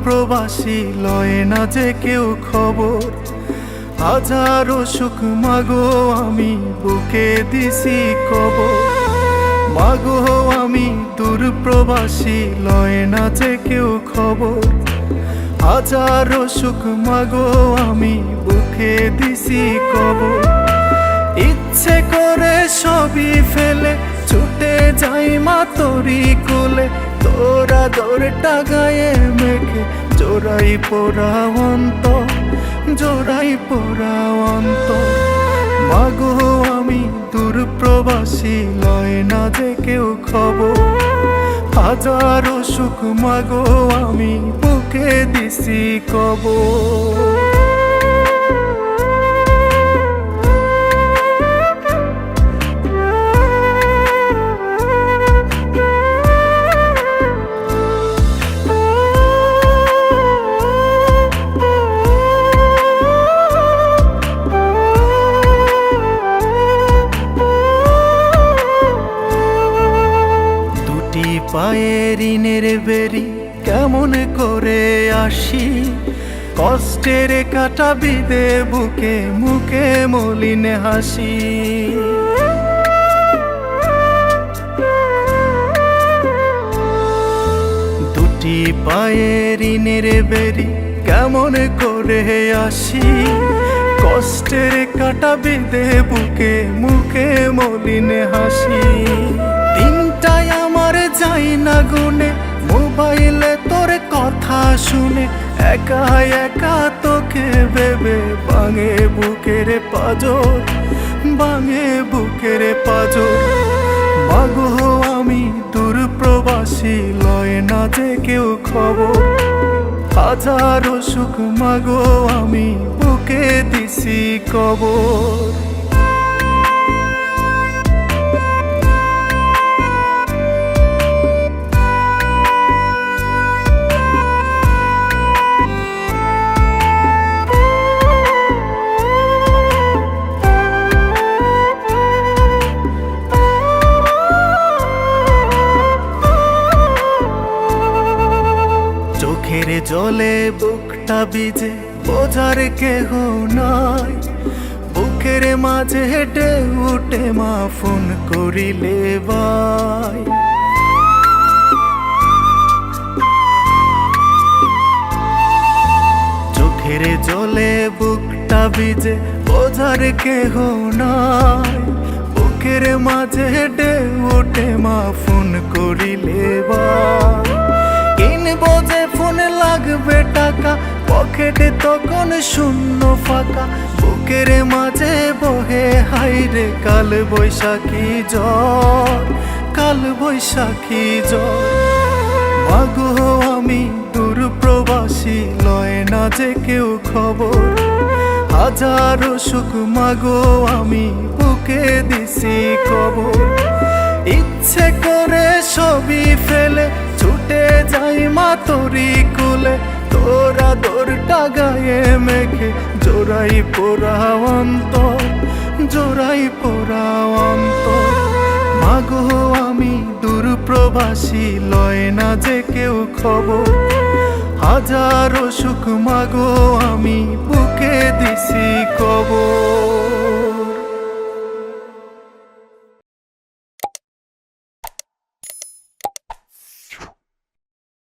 প্রবাসী লয় না যে কেউ খবর। হাজারো সুখ মাগো আমি বুকে দিছি কবর। মাগো আমি দূর প্রবাসী লয় না যে কেউ খবর। হাজারো সুখ মাগো আমি বুকে দিছি কবর। ইচ্ছে করে সবই ফেলে ছুটে যাই মা তোরি কোলে। তোরা দরটা গায়ে মেখে জোড়াই পোড়া অন্তর, জোড়াই পোড়া অন্তর। মাগো আমি দূর প্রবাসী লয় না যে কেউ খবর। হাজারো সুখ মাগো আমি বুকে দিছি কবর। পায়ে ঋণের বেরি কেমন করে আসি, কষ্টের কাটা বিদে বুকে মুখে মলিন হাসি। দুটি পায়ে ঋণের বেরি কেমন করে আসি, কষ্টের কাটা বিদে বুকে মুখে মলিন হাসি। দিনটাই আমার যাই না গুনে মোবাইলে তোর কথা শুনে, একা একা তোকে ভেবে ভাঙে বুকের পাজর, ভাঙে বুকের পাজর। মাগো আমি দূর প্রবাসী লয় না যে কেউ খবর। হাজারো সুখ মাগো আমি বুকে দিছি কবর। চোখের জলে বুকটা ভিজে বোঝার কেহ নাই, বুকের মাঝে হেঁটে উঠে মা ফোন করিলে ভাই। চোখের জলে বুকটা ভিজে বোঝার কেহ নাই, বুকের মাঝে হেঁটে উঠে মা ফোন করিলে ভাই। কিনবো যে ফোনে লাগবে টাকা, পকেটে তখন শূন্য ফাঁকা। বুকের মাঝে বহে হাইরে কাল বৈশাখী ঝড়, কাল বৈশাখী ঝড়। মাগো আমি দূর প্রবাসী লয় না যে কেউ খবর। হাজারো সুখ মাগো আমি বুকে দিছি কবর। ইচ্ছে করে সবই ফেলে ছুটে যাই মা তোরি কোলে। তোরা দরটা গায়ে মেখে জোড়াই পোড়া অন্তর, জোড়াই পোড়া অন্তর। মাগো আমি দূর প্রবাসী লয় না যে কেউ খবর। হাজারো সুখ মাগো আমি বুকে দিছি কবর।